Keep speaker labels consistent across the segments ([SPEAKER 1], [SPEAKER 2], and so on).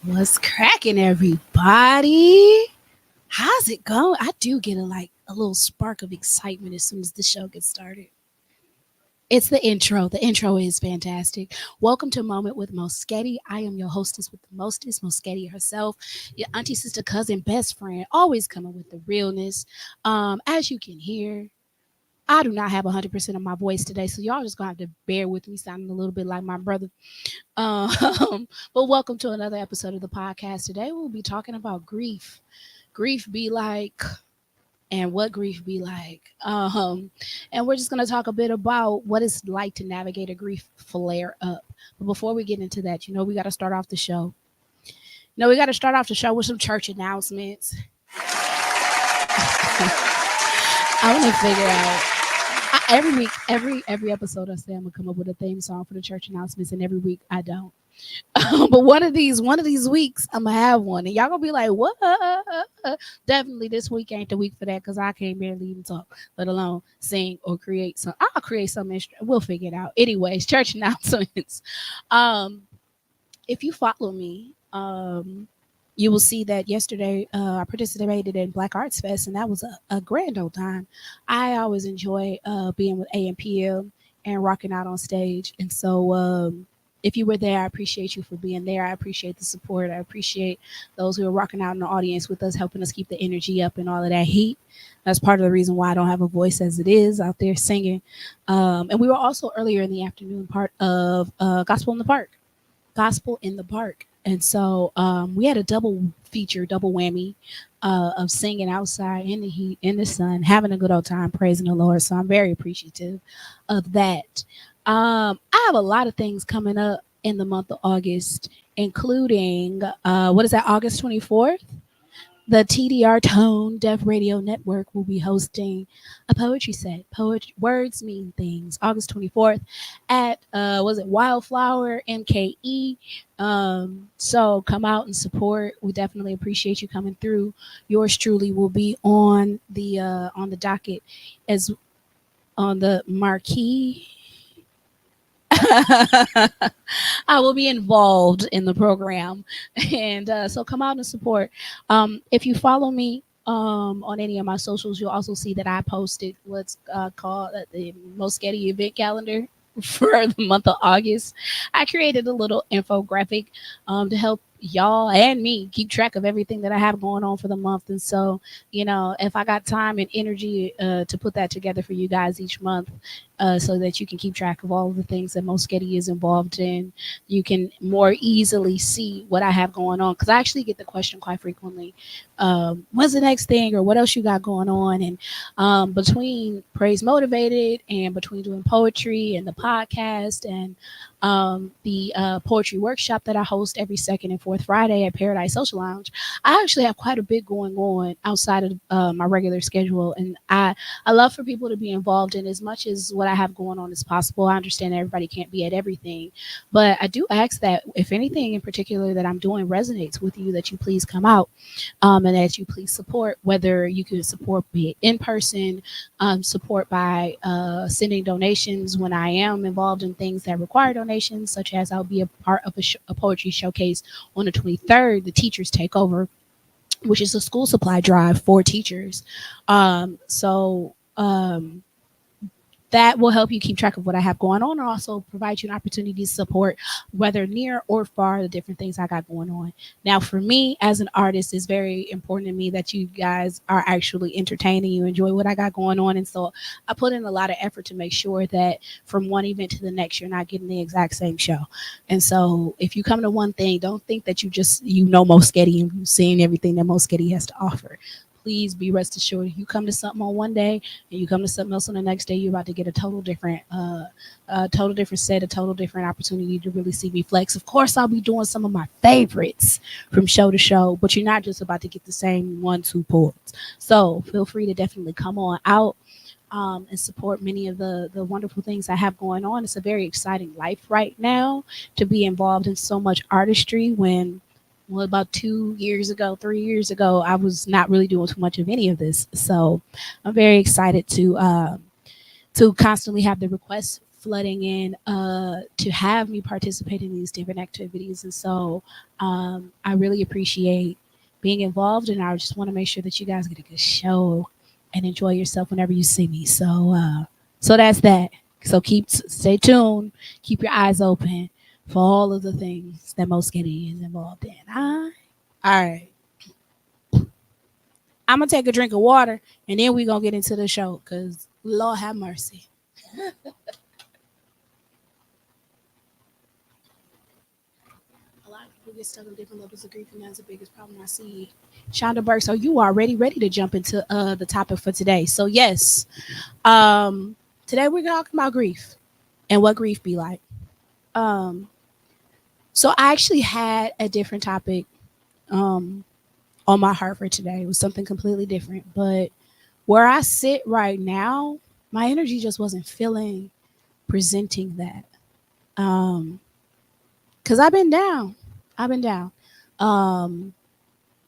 [SPEAKER 1] What's cracking, everybody? How's it going? I do get a little spark of excitement as soon as the show gets started. It's the intro. The intro is fantastic. Welcome to Moment with Moesghetti. I am your hostess with the mostest, Moesghetti herself, your auntie, sister, cousin, best friend, always coming with the realness. As you can hear, I do not have 100% of my voice today, so y'all just gonna have to bear with me sounding a little bit like my brother. Um, but welcome to another episode of the podcast. Today we'll be talking about grief. Grief be like, and what grief be like. And we're just gonna talk a bit about what it's like to navigate a grief flare up. But before we get into that, we gotta start off the show. We gotta start off the show with some church announcements. I want to figure out every week, every episode. I say I'm gonna come up with a theme song for the church announcements, and every week I don't. But one of these weeks, I'm gonna have one, and y'all gonna be like, "What?" Definitely, this week ain't the week for that because I can't barely even talk, let alone sing or create some. I'll create some instrument. We'll figure it out. Anyways, church announcements. Um, if you follow me, you will see that yesterday I participated in Black Arts Fest, and that was a grand old time. I always enjoy being with AMPM and rocking out on stage, and so if you were there, I appreciate you for being there. I appreciate the support. I appreciate those who are rocking out in the audience with us, helping us keep the energy up and all of that heat. That's part of the reason why I don't have a voice as it is out there singing. And we were also earlier in the afternoon part of Gospel in the Park. Gospel in the Park. And so we had a double feature, double whammy of singing outside in the heat, in the sun, having a good old time, praising the Lord. So I'm very appreciative of that. I have a lot of things coming up in the month of August, including what is that, August 24th? The TDR Tone Deaf Radio Network will be hosting a poetry set. Words Mean Things, August 24th at was it Wildflower MKE. So come out and support. We definitely appreciate you coming through. Yours truly will be on the docket as on the marquee. I will be involved in the program, and so come out and support. If you follow me on any of my socials, you'll also see that I posted what's called the Moesghetti event calendar for the month of August. I created a little infographic to help y'all and me keep track of everything that I have going on for the month. And so, if I got time and energy to put that together for you guys each month, so that you can keep track of all of the things that Moesghetti is involved in, you can more easily see what I have going on. Because I actually get the question quite frequently, when's the next thing, or what else you got going on? And between Praise Motivated and between doing poetry and the podcast and the poetry workshop that I host every second and fourth Friday at Paradise Social Lounge, I actually have quite a bit going on outside of my regular schedule. And I love for people to be involved in as much as what I have going on as possible. I understand everybody can't be at everything, but I do ask that if anything in particular that I'm doing resonates with you, that you please come out, and that you please support, whether you can support me in person, support by sending donations when I am involved in things that require donations, such as I'll be a part of a poetry showcase on the 23rd, the Teachers Takeover, which is a school supply drive for teachers. That will help you keep track of what I have going on, and also provide you an opportunity to support, whether near or far, the different things I got going on. Now, for me as an artist, it's very important to me that you guys are actually entertaining, you enjoy what I got going on. And so I put in a lot of effort to make sure that from one event to the next, you're not getting the exact same show. And so if you come to one thing, don't think that Moesghetti and you've seen everything that Moesghetti has to offer. Please be rest assured, you come to something on one day and you come to something else on the next day, you're about to get a total different set, a total different opportunity to really see me flex. Of course, I'll be doing some of my favorites from show to show, but you're not just about to get the same 1-2 points. So feel free to definitely come on out and support many of the wonderful things I have going on. It's a very exciting life right now to be involved in so much artistry when, well, about 2 years ago, 3 years ago, I was not really doing too much of any of this. So I'm very excited to constantly have the requests flooding in to have me participate in these different activities. And so I really appreciate being involved, and I just want to make sure that you guys get a good show and enjoy yourself whenever you see me. So that's that. So stay tuned, keep your eyes open for all of the things that Moesghetti is involved in. All right. I'm gonna take a drink of water and then we're gonna get into the show because Lord have mercy. A lot of people get stuck on different levels of grief, and that's the biggest problem I see. Shonda Burke, so you are ready to jump into the topic for today. So yes, um, today we're talking about grief and what grief be like. Um, so I actually had a different topic um, on my heart for today. It was something completely different, but where I sit right now, my energy just wasn't feeling presenting that. Um, because I've been down. I've been down. Um,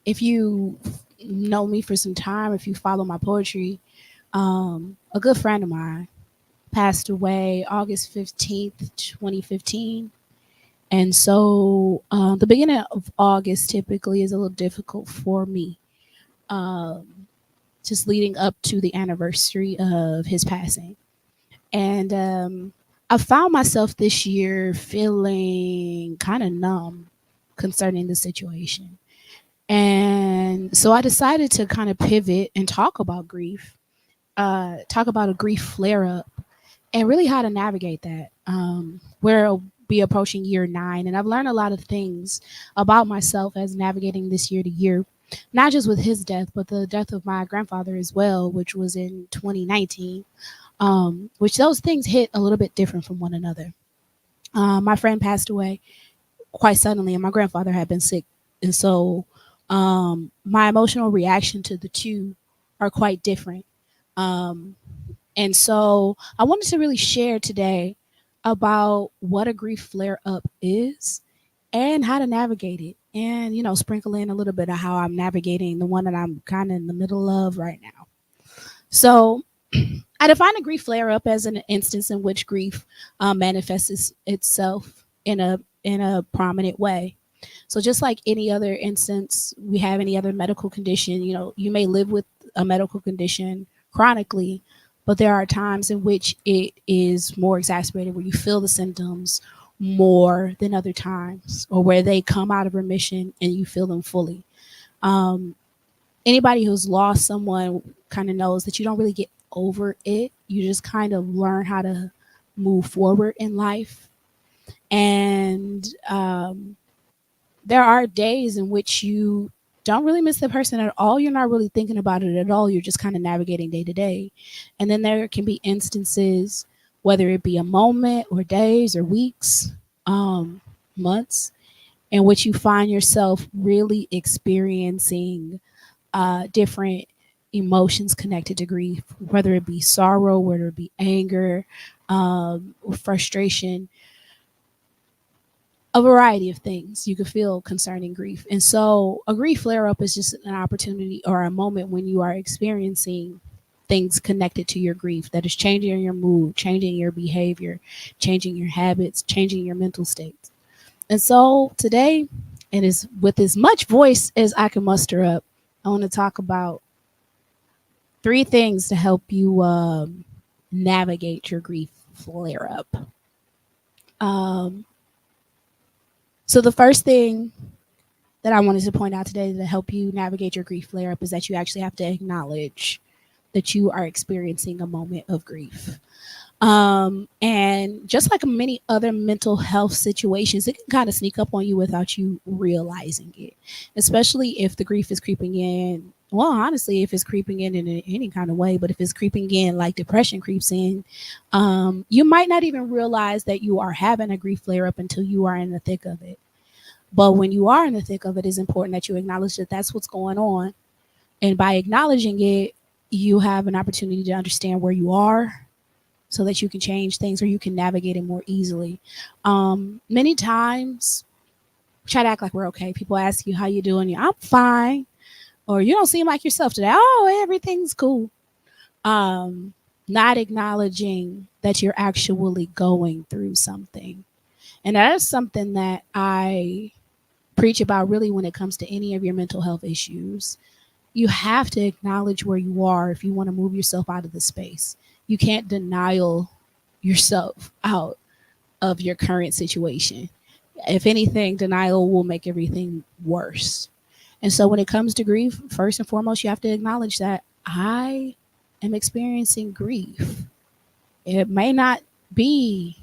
[SPEAKER 1] if you know me for some time, if you follow my poetry, a good friend of mine passed away August 15th, 2015. And so the beginning of August typically is a little difficult for me, um, just leading up to the anniversary of his passing. And I found myself this year feeling kind of numb concerning the situation. And so I decided to kind of pivot and talk about grief, talk about a grief flare up, and really how to navigate that. We'll be approaching year 9, and I've learned a lot of things about myself as navigating this year to year, not just with his death, but the death of my grandfather as well, which was in 2019. Which those things hit a little bit different from one another. My friend passed away quite suddenly, and my grandfather had been sick, and so my emotional reaction to the two are quite different. Um, and so I wanted to really share today about what a grief flare up is and how to navigate it, and sprinkle in a little bit of how I'm navigating the one that I'm kind of in the middle of right now. So I define a grief flare up as an instance in which grief manifests itself in a prominent way. So just like any other instance, we have any other medical condition. You may live with a medical condition chronically, but there are times in which it is more exacerbated, where you feel the symptoms more than other times, or where they come out of remission and you feel them fully. Um, Anybody who's lost someone kind of knows that you don't really get over it. You just kind of learn how to move forward in life. And there are days in which you don't really miss the person at all. You're not really thinking about it at all. You're just kind of navigating day to day. And then there can be instances, whether it be a moment or days or weeks, months, in which you find yourself really experiencing different emotions connected to grief, whether it be sorrow, whether it be anger, frustration, a variety of things you could feel concerning grief. And so a grief flare up is just an opportunity or a moment when you are experiencing things connected to your grief that is changing your mood, changing your behavior, changing your habits, changing your mental states. And so today, and is with as much voice as I can muster up, I want to talk about 3 things to help you navigate your grief flare up. Um, so the first thing that I wanted to point out today to help you navigate your grief flare up is that you actually have to acknowledge that you are experiencing a moment of grief. And just like many other mental health situations, it can kind of sneak up on you without you realizing it, especially if the grief is creeping in. Well, honestly, if it's creeping in any kind of way, but if it's creeping in like depression creeps in, you might not even realize that you are having a grief flare up until you are in the thick of it. But when you are in the thick of it, it's important that you acknowledge that that's what's going on. And by acknowledging it, you have an opportunity to understand where you are so that you can change things or you can navigate it more easily. Many times, try to act like we're okay. People ask you how you doing. I'm fine. Or you don't seem like yourself today. Oh, everything's cool. Um, not acknowledging that you're actually going through something. And that is something that I preach about really when it comes to any of your mental health issues. You have to acknowledge where you are if you want to move yourself out of the space. You can't denial yourself out of your current situation. If anything, denial will make everything worse. And so when it comes to grief, first and foremost, you have to acknowledge that I am experiencing grief. It may not be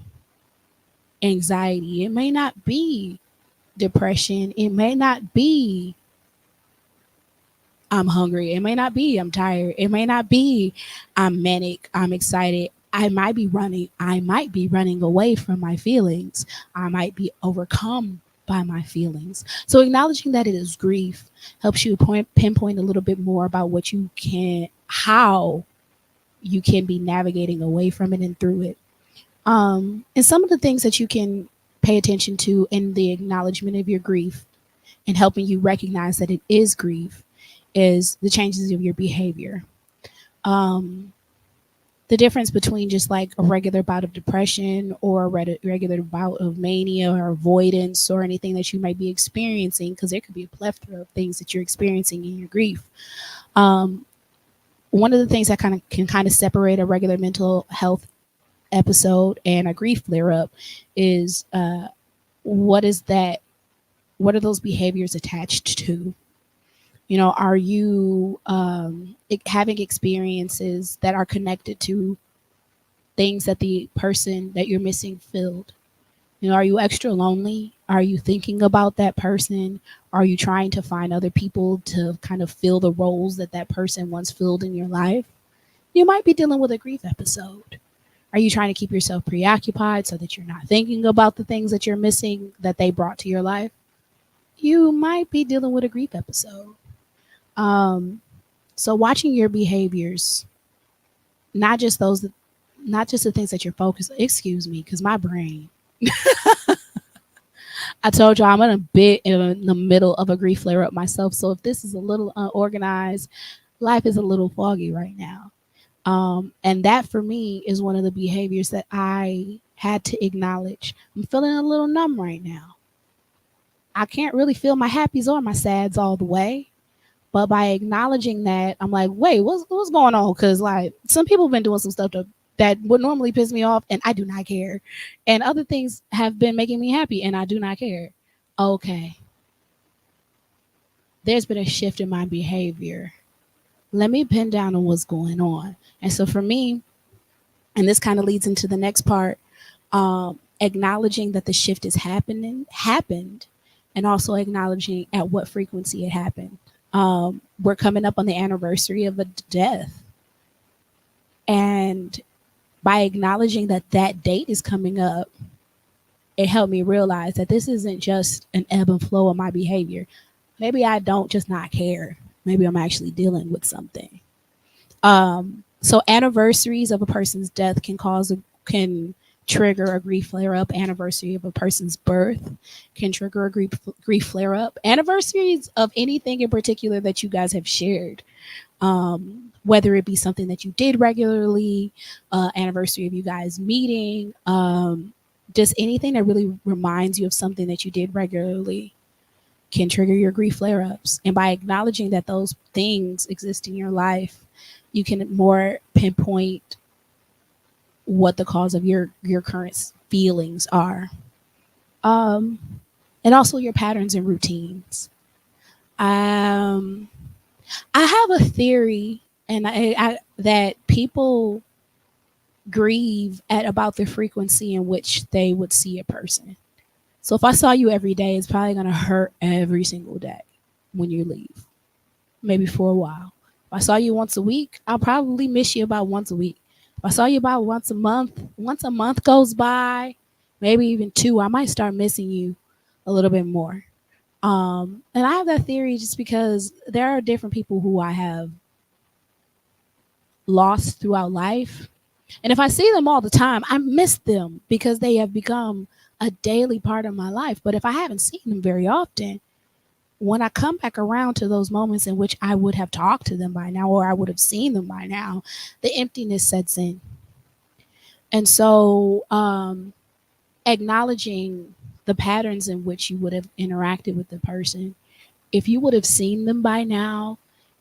[SPEAKER 1] anxiety, it may not be depression, it may not be I'm hungry, it may not be I'm tired, it may not be I'm manic, I'm excited. I might be running away from my feelings. I might be overcome by my feelings. So acknowledging that it is grief helps you pinpoint a little bit more about how you can be navigating away from it and through it. And some of the things that you can pay attention to in the acknowledgement of your grief and helping you recognize that it is grief is the changes of your behavior. Um, the difference between just like a regular bout of depression or a regular bout of mania or avoidance or anything that you might be experiencing, because there could be a plethora of things that you're experiencing in your grief. Um, One of the things that kind of separate a regular mental health episode and a grief flare up is what is that? What are those behaviors attached to? Are you having experiences that are connected to things that the person that you're missing filled? Are you extra lonely? Are you thinking about that person? Are you trying to find other people to kind of fill the roles that that person once filled in your life? You might be dealing with a grief episode. Are you trying to keep yourself preoccupied so that you're not thinking about the things that you're missing that they brought to your life? You might be dealing with a grief episode. Um, so watching your behaviors, not just those, not just the things that you're focused. Excuse me, because my brain. I told you I'm in a bit in the middle of a grief flare up myself. So if this is a little unorganized, life is a little foggy right now. And that for me is one of the behaviors that I had to acknowledge. I'm feeling a little numb right now. I can't really feel my happies or my sads all the way. But by acknowledging that, I'm like, wait, what's going on? Because like some people have been doing some stuff that would normally piss me off, and I do not care. And other things have been making me happy, and I do not care. Okay, there's been a shift in my behavior. Let me pin down on what's going on. And so for me, and this kind of leads into the next part, acknowledging that the shift is happened, and also acknowledging at what frequency it happened. We're coming up on the anniversary of a death, and by acknowledging that that date is coming up, it helped me realize that this isn't just an ebb and flow of my behavior. Maybe I don't just not care. Maybe I'm actually dealing with something. So anniversaries of a person's death can trigger a grief flare up. Anniversary of a person's birth can trigger a grief flare up. Anniversaries of anything in particular that you guys have shared, whether it be something that you did regularly, anniversary of you guys meeting, just anything that really reminds you of something that you did regularly can trigger your grief flare ups. And by acknowledging that those things exist in your life, you can more pinpoint what the cause of your current feelings are. Um, and also your patterns and routines. Um, I have a theory, and that people grieve at about the frequency in which they would see a person. So if I saw you every day, it's probably going to hurt every single day when you leave, maybe for a while. If I saw you once a week, I'll probably miss you about once a week. If I saw you about once a month goes by, maybe even two, I might start missing you a little bit more. And I have that theory just because there are different people who I have lost throughout life. And if I see them all the time, I miss them because they have become a daily part of my life. But if I haven't seen them very often, when I come back around to those moments in which I would have talked to them by now or I would have seen them by now, the emptiness sets in. And so, acknowledging the patterns in which you would have interacted with the person, if you would have seen them by now,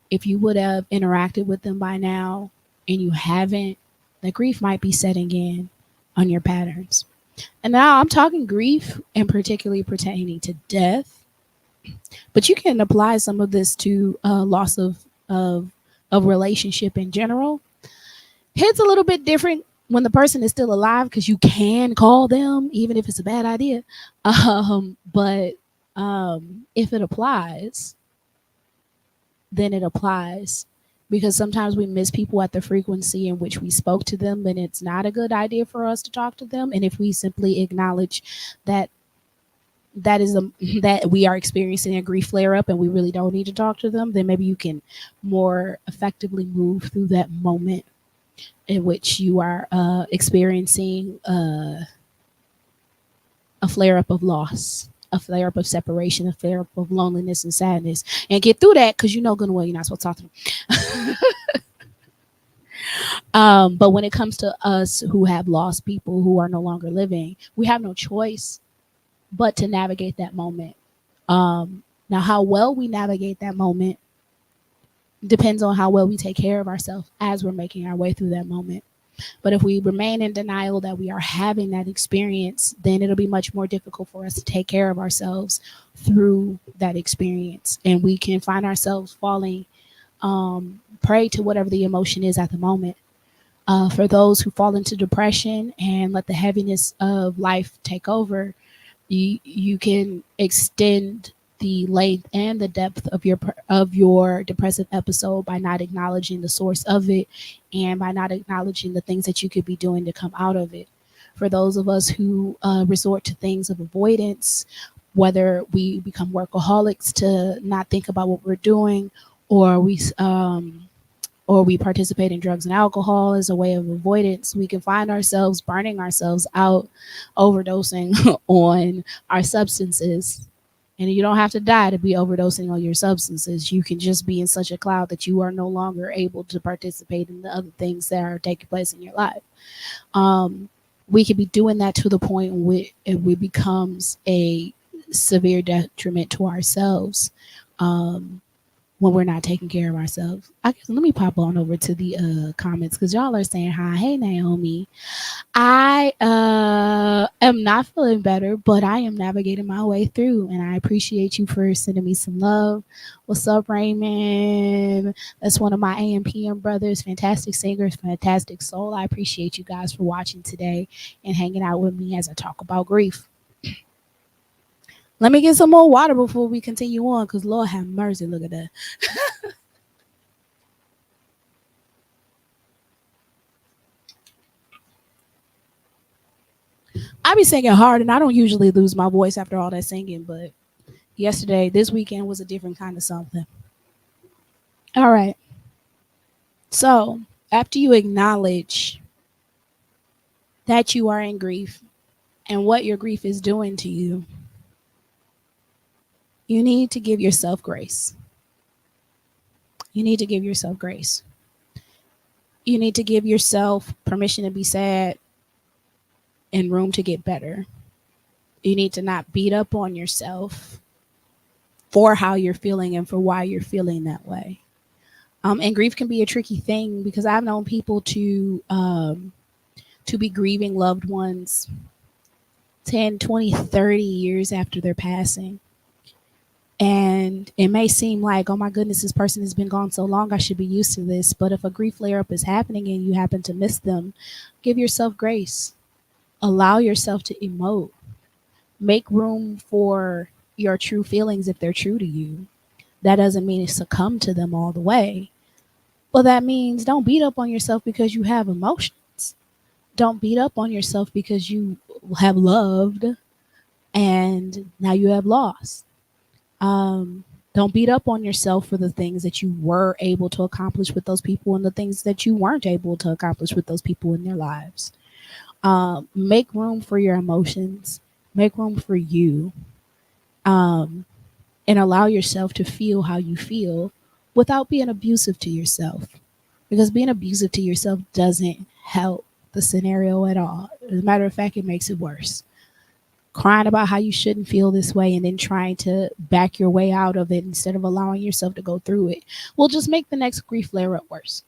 [SPEAKER 1] if you would have interacted with them by now, and you haven't, the grief might be setting in on your patterns. And now I'm talking grief and particularly pertaining to death, but you can apply some of this to loss of relationship in general. Hits a little bit different when the person is still alive because you can call them even if it's a bad idea. But if it applies, then it applies, because sometimes we miss people at the frequency in which we spoke to them, and it's not a good idea for us to talk to them. And if we simply acknowledge that that is a that we are experiencing a grief flare up and we really don't need to talk to them, then maybe you can more effectively move through that moment in which you are experiencing a flare up of loss, a flare up of separation, a flare up of loneliness and sadness, and get through that because you know good and well you're not supposed to talk to them. But when it comes to us who have lost people who are no longer living, we have no choice but to navigate that moment. Now, how well we navigate that moment depends on how well we take care of ourselves as we're making our way through that moment. But if we remain in denial that we are having that experience, then it'll be much more difficult for us to take care of ourselves through that experience. And we can find ourselves falling prey to whatever the emotion is at the moment. For those who fall into depression and let the heaviness of life take over, you can extend the length and the depth of your depressive episode by not acknowledging the source of it and by not acknowledging the things that you could be doing to come out of it. For those of us who resort to things of avoidance, whether we become workaholics to not think about what we're doing, or we participate in drugs and alcohol as a way of avoidance, we can find ourselves burning ourselves out, overdosing on our substances. And you don't have to die to be overdosing on your substances. You can just be in such a cloud that you are no longer able to participate in the other things that are taking place in your life. We could be doing that to the point where it becomes a severe detriment to ourselves. When we're not taking care of ourselves. I guess let me pop on over to the comments because y'all are saying hi. Hey Naomi. I am not feeling better, but I am navigating my way through, and I appreciate you for sending me some love. What's up, Raymond? That's one of my AMPM brothers, fantastic singers, fantastic soul. I appreciate you guys for watching today and hanging out with me as I talk about grief. Let me get some more water before we continue on, because Lord have mercy, look at that. I be singing hard, and I don't usually lose my voice after all that singing, but this weekend was a different kind of something. All right. So, after you acknowledge that you are in grief and what your grief is doing to you, you need to give yourself grace. You need to give yourself grace. You need to give yourself permission to be sad and room to get better. You need to not beat up on yourself for how you're feeling and for why you're feeling that way. And grief can be a tricky thing because I've known people to be grieving loved ones 10, 20, 30 years after their passing. And it may seem like, oh my goodness, this person has been gone so long, I should be used to this. But if a grief flare up is happening and you happen to miss them, give yourself grace. Allow yourself to emote. Make room for your true feelings if they're true to you. That doesn't mean succumb to them all the way. Well, that means don't beat up on yourself because you have emotions. Don't beat up on yourself because you have loved and now you have lost. Don't beat up on yourself for the things that you were able to accomplish with those people and the things that you weren't able to accomplish with those people in their lives. Make room for your emotions. Make room for you. and allow yourself to feel how you feel without being abusive to yourself. Because being abusive to yourself doesn't help the scenario at all. As a matter of fact, it makes it worse. Crying about how you shouldn't feel this way and then trying to back your way out of it instead of allowing yourself to go through it will just make the next grief flare up worse.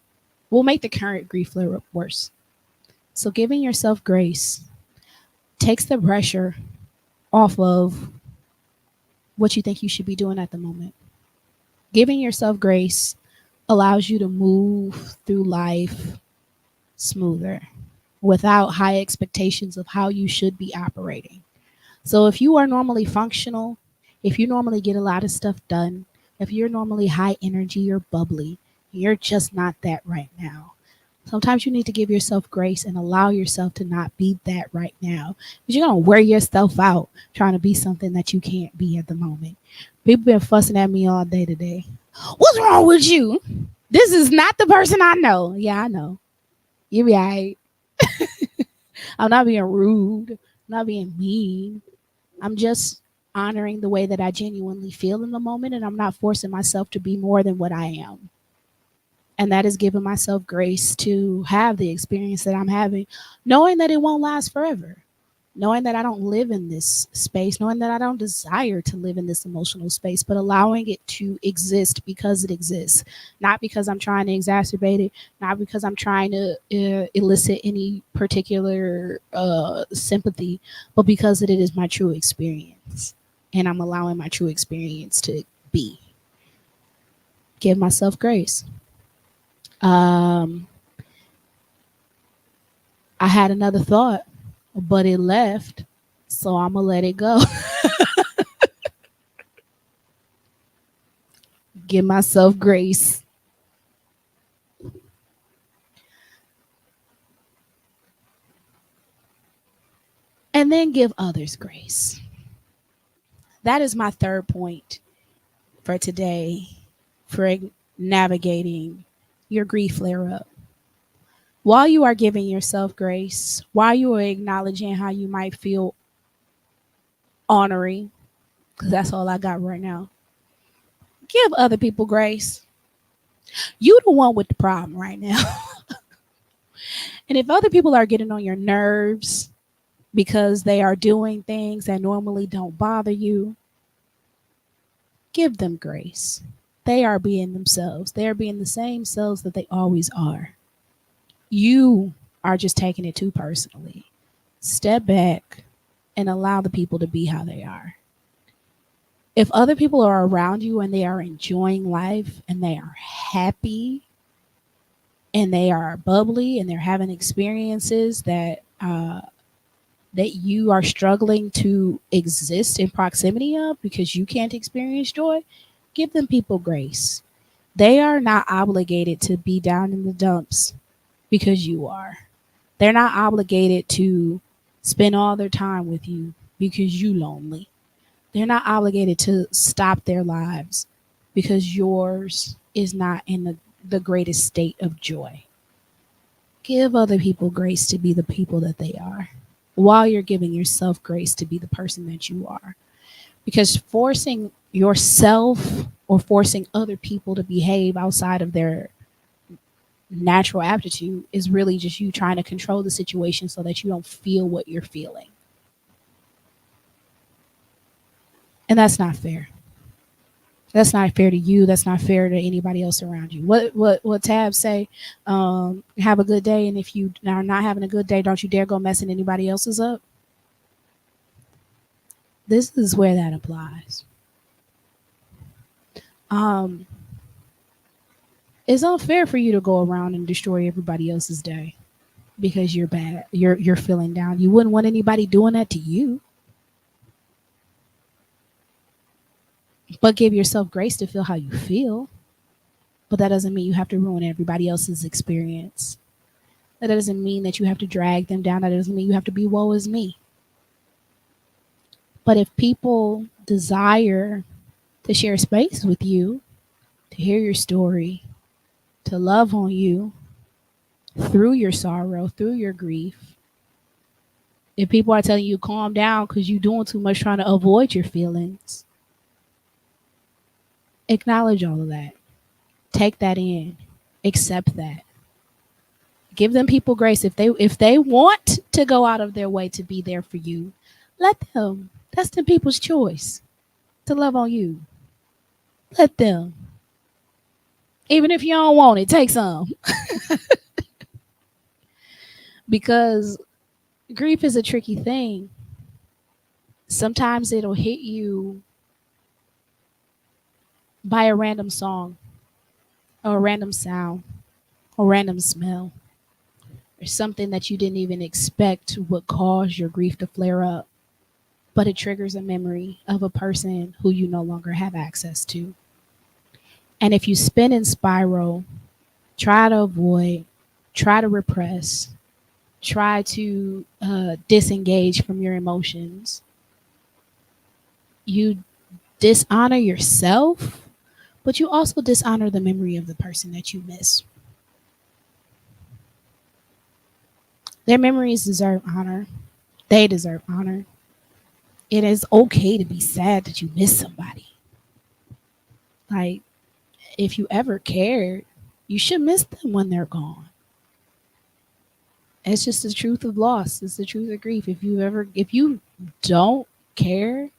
[SPEAKER 1] Will make the current grief flare up worse. So giving yourself grace takes the pressure off of what you think you should be doing at the moment. Giving yourself grace allows you to move through life smoother without high expectations of how you should be operating. So if you are normally functional, if you normally get a lot of stuff done, if you're normally high energy or bubbly, you're just not that right now. Sometimes you need to give yourself grace and allow yourself to not be that right now. Because you're going to wear yourself out trying to be something that you can't be at the moment. People been fussing at me all day today. What's wrong with you? This is not the person I know. Yeah, I know. You be all right. I'm not being rude. I'm not being mean. I'm just honoring the way that I genuinely feel in the moment, and I'm not forcing myself to be more than what I am. And that is giving myself grace to have the experience that I'm having, knowing that it won't last forever, knowing that I don't live in this space, knowing that I don't desire to live in this emotional space, but allowing it to exist because it exists, not because I'm trying to exacerbate it, not because I'm trying to elicit any particular sympathy, but because it is my true experience. And I'm allowing my true experience to be. Give myself grace. Um, I had another thought, but it left, so I'm gonna let it go. Give myself grace. And then give others grace. That is my third point for today for navigating your grief flare up. While you are giving yourself grace, while you are acknowledging how you might feel honoring, because that's all I got right now, give other people grace. You the one with the problem right now. And if other people are getting on your nerves because they are doing things that normally don't bother you, give them grace. They are being themselves. They are being the same selves that they always are. You are just taking it too personally. Step back and allow the people to be how they are. If other people are around you and they are enjoying life and they are happy and they are bubbly and they're having experiences that you are struggling to exist in proximity of because you can't experience joy, give them people grace. They are not obligated to be down in the dumps because you are. They're not obligated to spend all their time with you because you lonely. They're not obligated to stop their lives because yours is not in the greatest state of joy. Give other people grace to be the people that they are while you're giving yourself grace to be the person that you are. Because forcing yourself or forcing other people to behave outside of their natural aptitude is really just you trying to control the situation so that you don't feel what you're feeling. And that's not fair. That's not fair to you. That's not fair to anybody else around you. What Tab say? Have a good day, and if you are not having a good day, don't you dare go messing anybody else's up. This is where that applies. Um, it's unfair for you to go around and destroy everybody else's day because you're bad. You're feeling down. You wouldn't want anybody doing that to you. But give yourself grace to feel how you feel. But that doesn't mean you have to ruin everybody else's experience. That doesn't mean that you have to drag them down. That doesn't mean you have to be woe is me. But if people desire to share space with you, to hear your story, to love on you through your sorrow, through your grief, if people are telling you calm down because you're doing too much trying to avoid your feelings, Acknowledge all of that. Take that in. Accept that. Give them people grace if they want to go out of their way to be there for you. Let them. That's the people's choice to love on you. Let them. Even if you don't want it, take some. Because grief is a tricky thing. Sometimes it'll hit you by a random song or a random sound or random smell or something that you didn't even expect would cause your grief to flare up. But it triggers a memory of a person who you no longer have access to. And if you spin in spiral, try to avoid, try to repress, try to disengage from your emotions, you dishonor yourself, but you also dishonor the memory of the person that you miss. Their memories deserve honor. They deserve honor. It is okay to be sad that you miss somebody. Like, if you ever cared, you should miss them when they're gone. It's just the truth of loss. It's the truth of grief. If you don't care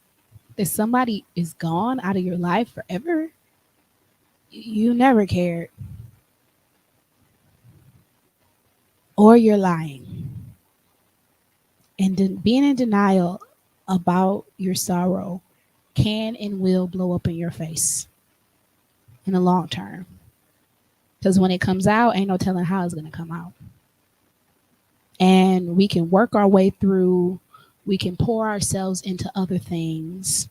[SPEAKER 1] that somebody is gone out of your life forever, you never cared. Or you're lying. And being in denial about your sorrow can and will blow up in your face in the long term. Because when it comes out, ain't no telling how it's going to come out. And we can work our way through, we can pour ourselves into other things,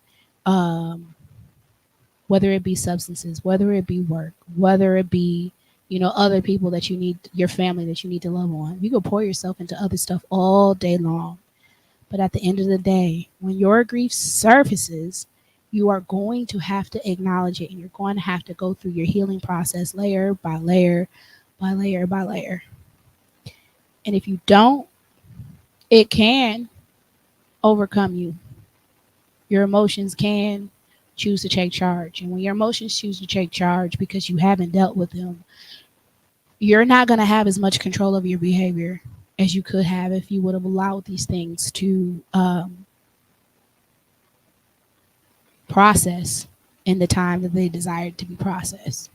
[SPEAKER 1] whether it be substances, whether it be work, whether it be, other people that you need, your family that you need to love on. You can pour yourself into other stuff all day long. But at the end of the day, when your grief surfaces, you are going to have to acknowledge it and you're going to have to go through your healing process layer by layer by layer by layer. And if you don't, it can overcome you. Your emotions can choose to take charge. And when your emotions choose to take charge because you haven't dealt with them, you're not going to have as much control of your behavior as you could have if you would have allowed these things to process in the time that they desired to be processed.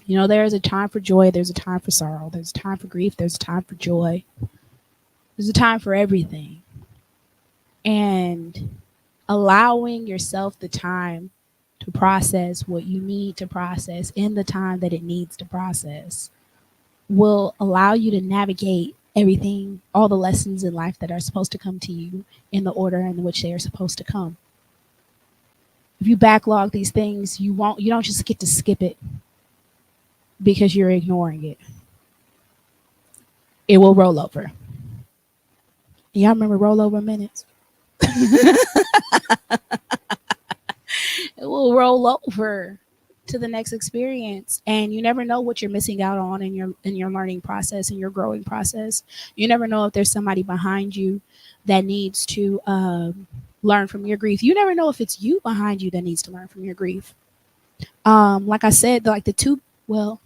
[SPEAKER 1] There is a time for joy, there's a time for sorrow, there's a time for grief, there's a time for joy, there's a time for everything. And allowing yourself the time to process what you need to process in the time that it needs to process will allow you to navigate everything, all the lessons in life that are supposed to come to you in the order in which they are supposed to come. If you backlog these things, you don't just get to skip it because you're ignoring it. It will roll over. Y'all remember rollover minutes? It will roll over to the next experience, and you never know what you're missing out on in your learning process and your growing process. You never know if there's somebody behind you that needs to learn from your grief. You never know if it's you behind you that needs to learn from your grief. Like I said, like the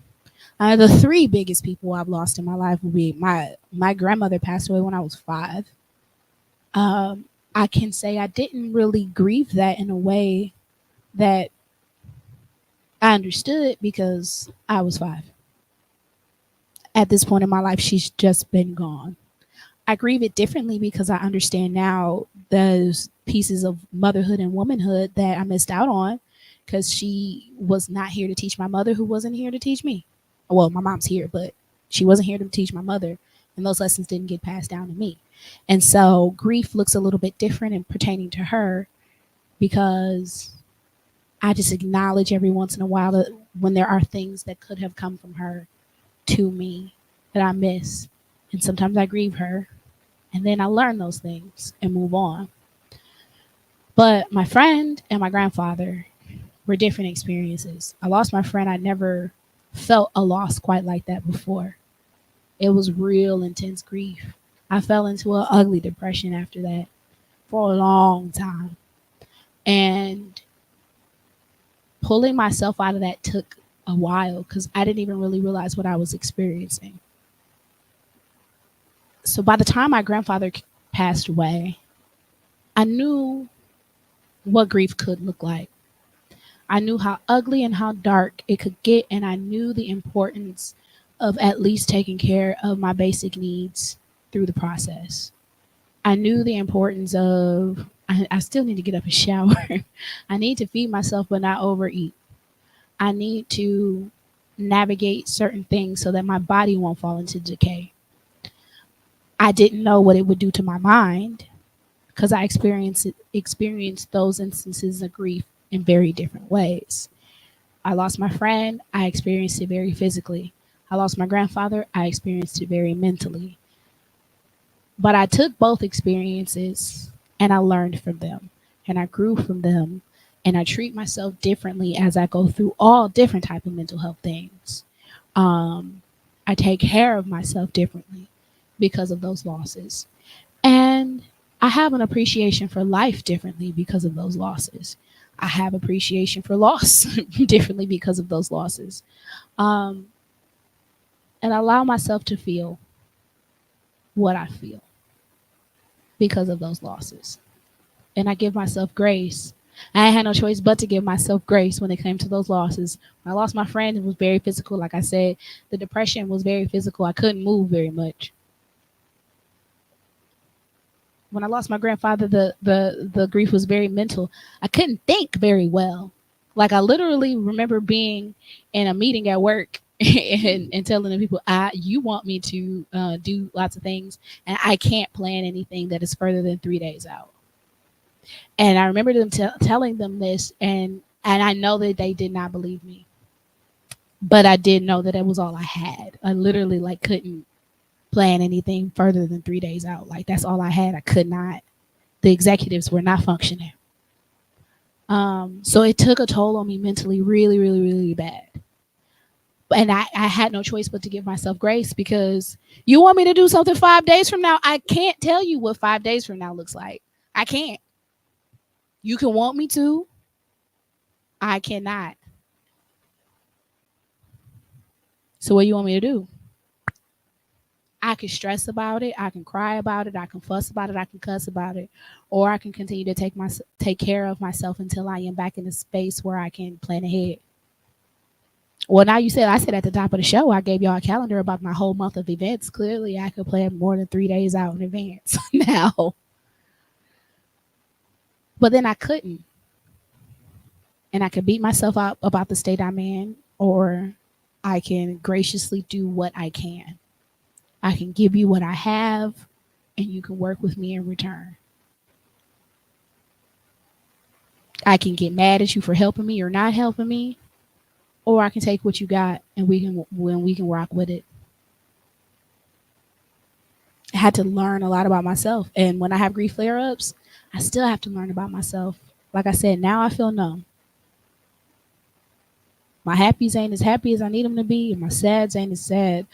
[SPEAKER 1] three biggest people I've lost in my life would be my grandmother passed away when I was 5. I can say I didn't really grieve that in a way that I understood because I was 5. At this point in my life, she's just been gone. I grieve it differently because I understand now those pieces of motherhood and womanhood that I missed out on because she was not here to teach my mother, who wasn't here to teach me. Well, my mom's here, but she wasn't here to teach my mother, and those lessons didn't get passed down to me. And so grief looks a little bit different in pertaining to her because I just acknowledge every once in a while that when there are things that could have come from her to me that I miss. And sometimes I grieve her, and then I learn those things and move on. But my friend and my grandfather were different experiences. I lost my friend. I never felt a loss quite like that before. It was real intense grief. I fell into an ugly depression after that for a long time. And pulling myself out of that took a while because I didn't even really realize what I was experiencing. So by the time my grandfather passed away, I knew what grief could look like. I knew how ugly and how dark it could get, and I knew the importance of at least taking care of my basic needs through the process. I knew the importance of, I still need to get up and shower. I need to feed myself but not overeat. I need to navigate certain things so that my body won't fall into decay. I didn't know what it would do to my mind because I experienced those instances of grief in very different ways. I lost my friend, I experienced it very physically. I lost my grandfather, I experienced it very mentally. But I took both experiences and I learned from them and I grew from them and I treat myself differently as I go through all different type of mental health things. Um, I take care of myself differently because of those losses. And I have an appreciation for life differently because of those losses. I have appreciation for loss differently because of those losses. Um, and I allow myself to feel what I feel because of those losses. And I give myself grace. I had no choice but to give myself grace when it came to those losses. When I lost my friend, it was very physical. Like I said, the depression was very physical. I couldn't move very much. When I lost my grandfather, the grief was very mental. I couldn't think very well. Like I literally remember being in a meeting at work and telling the people, you want me to do lots of things, and I can't plan anything that is further than 3 days out. And I remember them telling them this, and I know that they did not believe me, but I did know that it was all I had. I literally like couldn't plan anything further than 3 days out. Like that's all I had. I could not. The executives were not functioning. So it took a toll on me mentally, really, really, really bad. And I had no choice but to give myself grace because you want me to do something 5 days from now. I can't tell you what 5 days from now looks like. I can't. You can want me to. I cannot. So what do you want me to do? I can stress about it. I can cry about it. I can fuss about it. I can cuss about it, or I can continue to take care of myself until I am back in a space where I can plan ahead. Well, now I said at the top of the show, I gave y'all a calendar about my whole month of events. Clearly, I could plan more than 3 days out in advance now, but then I couldn't, and I could beat myself up about the state I'm in, or I can graciously do what I can. I can give you what I have, and you can work with me in return. I can get mad at you for helping me or not helping me, or I can take what you got and we can rock with it. I had to learn a lot about myself, and when I have grief flare ups, I still have to learn about myself. Like I said, now I feel numb. My happies ain't as happy as I need them to be, and my sads ain't as sad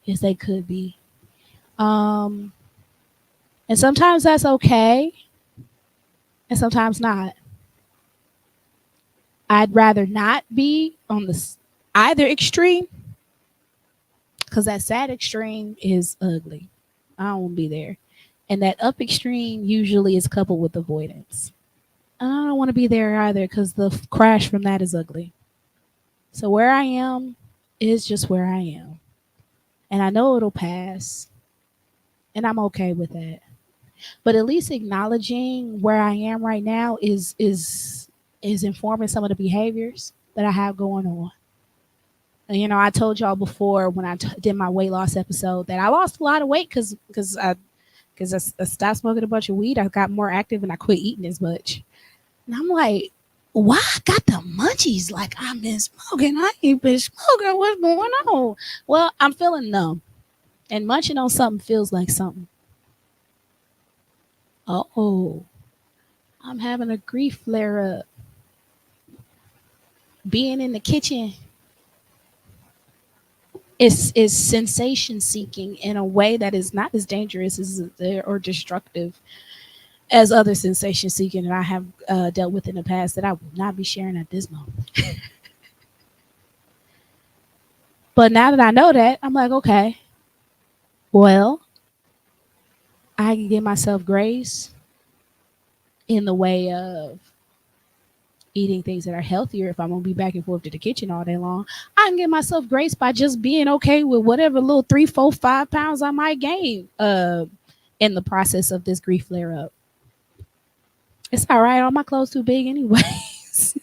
[SPEAKER 1] as they could be. Um, and sometimes that's okay, and sometimes not. I'd rather not be on either extreme because that sad extreme is ugly. I don't want to be there. And that up extreme usually is coupled with avoidance. I don't want to be there either because the crash from that is ugly. So where I am is just where I am. And I know it'll pass. And I'm okay with that. But at least acknowledging where I am right now is informing some of the behaviors that I have going on. And, I told y'all before when I did my weight loss episode that I lost a lot of weight because I stopped smoking a bunch of weed. I got more active and I quit eating as much. And I'm like, why I got the munchies? Like I've been smoking. I ain't been smoking. What's going on? Well, I'm feeling numb. And munching on something feels like something. Oh, I'm having a grief flare up. Being in the kitchen is sensation seeking in a way that is not as dangerous as or destructive as other sensation seeking that I have dealt with in the past that I will not be sharing at this moment. But now that I know that, I'm like, okay, well, I can give myself grace in the way of eating things that are healthier if I'm gonna be back and forth to the kitchen all day long. I can give myself grace by just being okay with whatever little 3, 4, 5 pounds I might gain in the process of this grief flare up. It's all right, all my clothes too big anyways.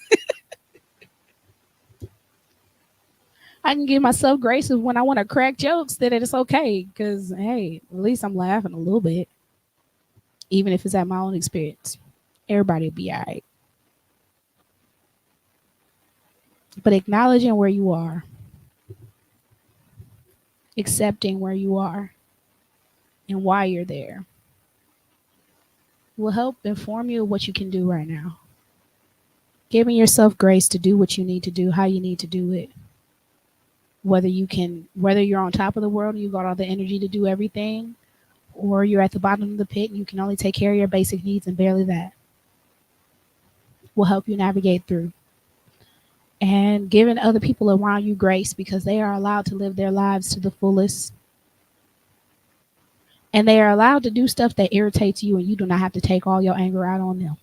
[SPEAKER 1] I can give myself grace of when I want to crack jokes that it's okay because hey, at least I'm laughing a little bit, even if it's at my own experience. Everybody will be all right. But acknowledging where you are, accepting where you are and why you're there will help inform you of what you can do right now. Giving yourself grace to do what you need to do, how you need to do it. Whether you're on top of the world and you got all the energy to do everything, or you're at the bottom of the pit and you can only take care of your basic needs and barely that, will help you navigate through. And giving other people around you grace because they are allowed to live their lives to the fullest. And they are allowed to do stuff that irritates you and you do not have to take all your anger out on them.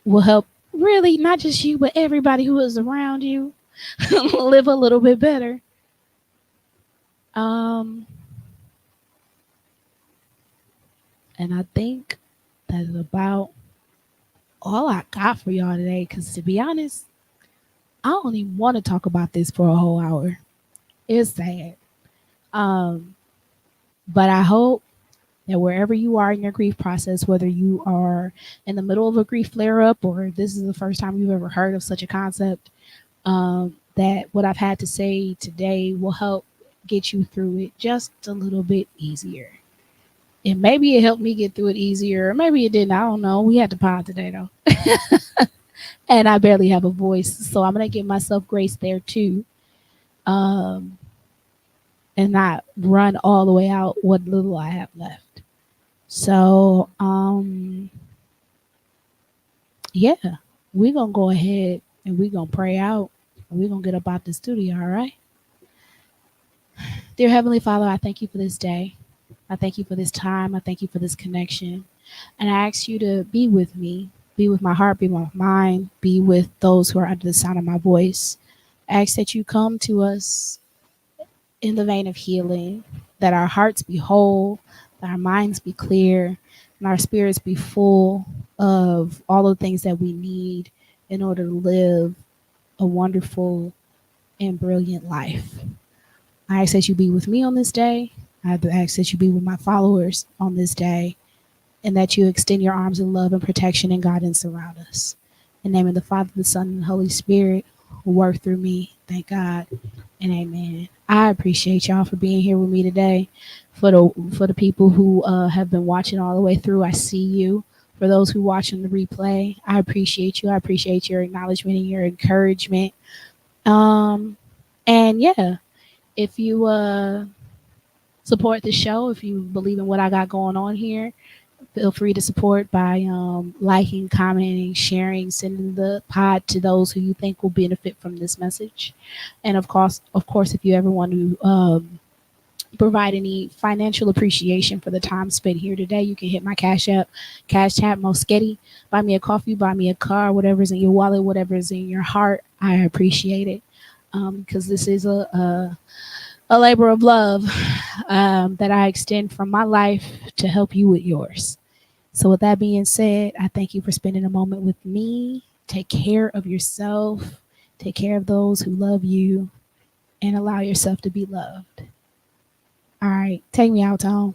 [SPEAKER 1] Will help really not just you, but everybody who is around you live a little bit better. Um, and I think that's about all I got for y'all today. Because to be honest, I don't even want to talk about this for a whole hour. It's sad. Um, but I hope that wherever you are in your grief process, whether you are in the middle of a grief flare up or this is the first time you've ever heard of such a concept, that what I've had to say today will help get you through it just a little bit easier. And maybe it helped me get through it easier, or maybe it didn't. I don't know. We had to pod today though. And I barely have a voice. So I'm gonna give myself grace there too. Um, and not run all the way out what little I have left. So yeah, we're gonna go ahead and we're gonna pray out and we're gonna get up out the studio, all right? Dear Heavenly Father, I thank you for this day. I thank you for this time. I thank you for this connection. And I ask you to be with me, be with my heart, be with my mind, be with those who are under the sound of my voice. I ask that you come to us in the vein of healing, that our hearts be whole, that our minds be clear, and our spirits be full of all the things that we need in order to live a wonderful and brilliant life. I ask that you be with me on this day. I ask that you be with my followers on this day, and that you extend your arms of love and protection and guidance around us. In the name of the Father, the Son, and the Holy Spirit, who work through me. Thank God and amen. I appreciate y'all for being here with me today. For the people who have been watching all the way through, I see you. For those who watch on the replay, I appreciate you. I appreciate your acknowledgement and your encouragement. And yeah, if you support the show, if you believe in what I got going on here, feel free to support by liking, commenting, sharing, sending the pod to those who you think will benefit from this message. And of course, if you ever want to provide any financial appreciation for the time spent here today, you can hit my Cash App, Cash App Moesghetti. Buy me a coffee, buy me a car, whatever's in your wallet, whatever's in your heart. I appreciate it because this is a labor of love that I extend from my life to help you with yours. So, with that being said, I thank you for spending a moment with me. Take care of yourself, take care of those who love you, and allow yourself to be loved. All right, take me out, Tone.